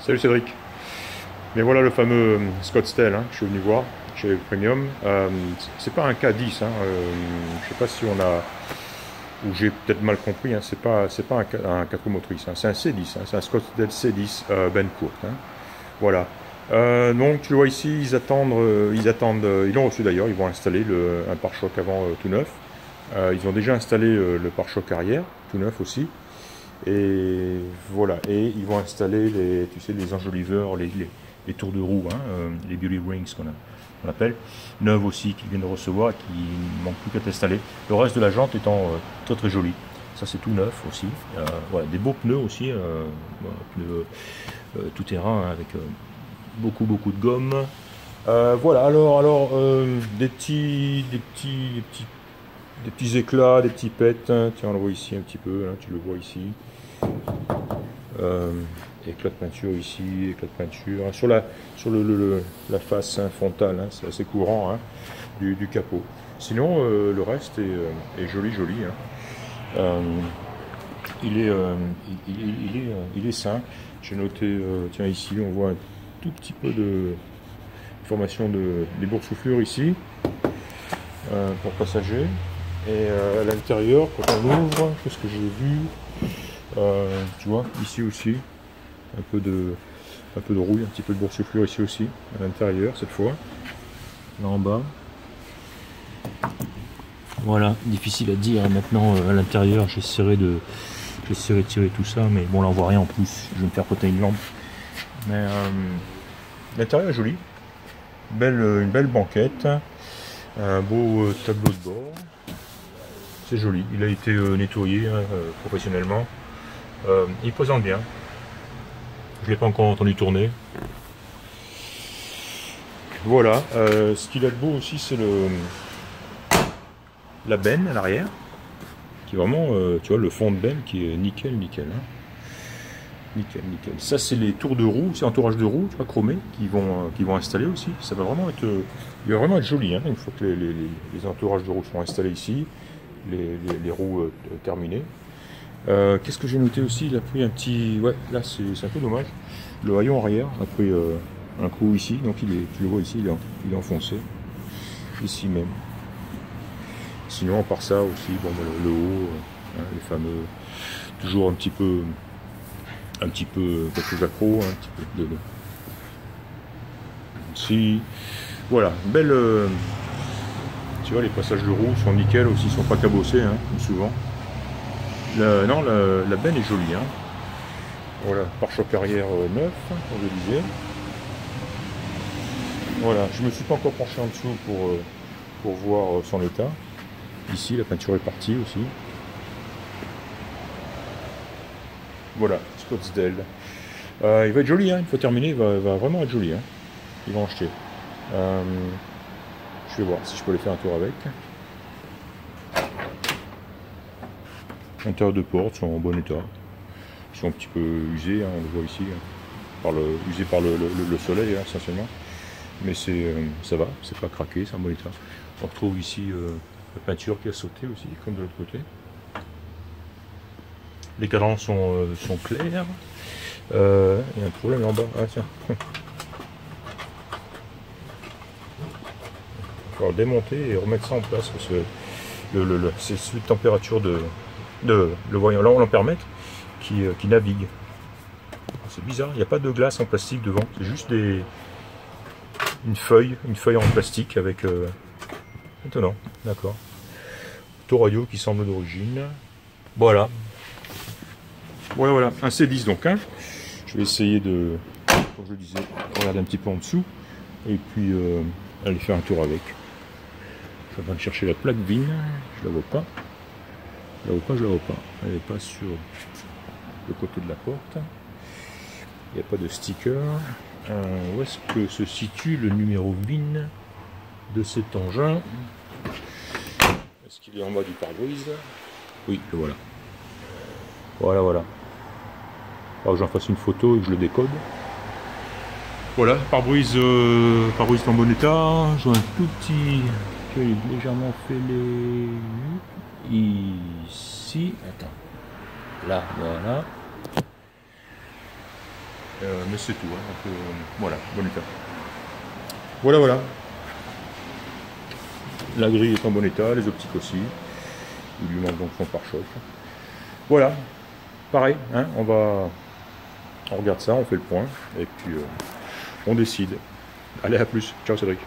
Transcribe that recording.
Salut Cédric. Mais voilà le fameux Scottsdale que je suis venu voir chez Premium. C'est pas un K10. Je sais pas si on a. Ou j'ai peut-être mal compris. C'est pas un 4 motrices. C'est un C10. C'est un Scottsdale C10 Ben Court. Voilà. Donc tu le vois ici, ils l'ont reçu d'ailleurs. Ils vont installer un pare-choc avant tout neuf. Ils ont déjà installé le pare-choc arrière tout neuf aussi. Et voilà, et ils vont installer les enjoliveurs, les tours de roue, les beauty rings qu'on appelle, neuves aussi, qu'ils viennent de recevoir et qui ne manquent plus qu'à installer. Le reste de la jante étant très très joli. Ça c'est tout neuf aussi. Voilà, des beaux pneus aussi, voilà, pneus tout terrain avec beaucoup de gomme. Voilà, alors des petits éclats, des petits pets. Tiens, on le voit ici un petit peu, tu le vois ici. Éclat de peinture ici, éclat de peinture sur la face frontale, c'est assez courant du capot. Sinon le reste est joli. Il est sain. J'ai noté, tiens ici on voit un tout petit peu de formation des boursouflures ici pour passagers. Et à l'intérieur, quand on ouvre, qu'est-ce que j'ai vu? Tu vois, ici aussi, un peu de rouille, un petit peu de boursouflure ici aussi, à l'intérieur cette fois. Là en bas. Voilà, difficile à dire maintenant à l'intérieur, j'essaierai de tirer tout ça, mais bon là on voit rien en plus, je vais me faire poter une lampe. Mais l'intérieur est joli, une belle banquette, un beau tableau de bord. C'est joli, il a été nettoyé professionnellement. Il présente bien. Je ne l'ai pas encore entendu tourner. Voilà. Ce qu'il a de beau aussi, c'est la benne à l'arrière. Qui est vraiment, tu vois, le fond de benne qui est nickel. Nickel. Ça, c'est les tours de roue, c'est entourage de roue, tu vois, chromés, qui vont installer aussi. Ça va vraiment être, il va vraiment être joli, une fois que les entourages de roue sont installés ici, les roues terminées. Qu'est-ce que j'ai noté aussi? Il a pris un petit... Ouais, là c'est un peu dommage. Le haillon arrière a pris un coup ici, donc tu le vois ici, il est enfoncé. Ici même. Sinon, à part ça aussi, bon, le haut, les fameux... Toujours un petit peu quelques accros, un petit peu de... Ici, voilà, belle... tu vois, les passages de roue sont nickel aussi, ils sont pas cabossés, comme souvent. Non, la benne est jolie. Voilà, pare-choc arrière neuf, comme je disais. Voilà, je ne me suis pas encore penché en dessous pour voir son état. Ici, la peinture est partie aussi. Voilà, Scottsdale. Il va être joli, une fois terminé, il va vraiment être joli. Ils vont en acheter. Je vais voir si je peux aller faire un tour avec. L'intérieur de porte sont en bon état. Ils sont un petit peu usés, on le voit ici, usés par le soleil essentiellement. Mais ça va, c'est pas craqué, c'est en bon état. On retrouve ici la peinture qui a sauté aussi, comme de l'autre côté. Les cadrans sont clairs. Il y a un problème en bas. Ah tiens. Il va falloir démonter et remettre ça en place parce que c'est celui de température le voyant l'ampèremètre qui navigue. C'est bizarre, il n'y a pas de glace en plastique devant, c'est juste une feuille en plastique avec étonnant, d'accord. Toraillot qui semble d'origine. Voilà, un C10 donc. Je vais essayer de, comme je le disais, regarder un petit peu en dessous et puis aller faire un tour avec. Je suis en train de chercher la plaque VIN, je la vois pas. Je la vois pas. Elle n'est pas sur le côté de la porte. Il n'y a pas de sticker. Où est-ce que se situe le numéro VIN de cet engin? Est-ce qu'il est en bas du pare-brise? Oui, le voilà. Voilà. Alors que j'en fasse une photo et que je le décode. Voilà, pare-brise en bon état. Je vois un tout petit... qui est légèrement fêlé. Ici, attends, là, voilà. Mais c'est tout. Hein. Donc, voilà, bon état. Voilà, voilà. La grille est en bon état, les optiques aussi. Il lui manque donc son pare-choc. Voilà, pareil, hein, on regarde ça, on fait le point, et puis on décide. Allez, à plus. Ciao Cédric.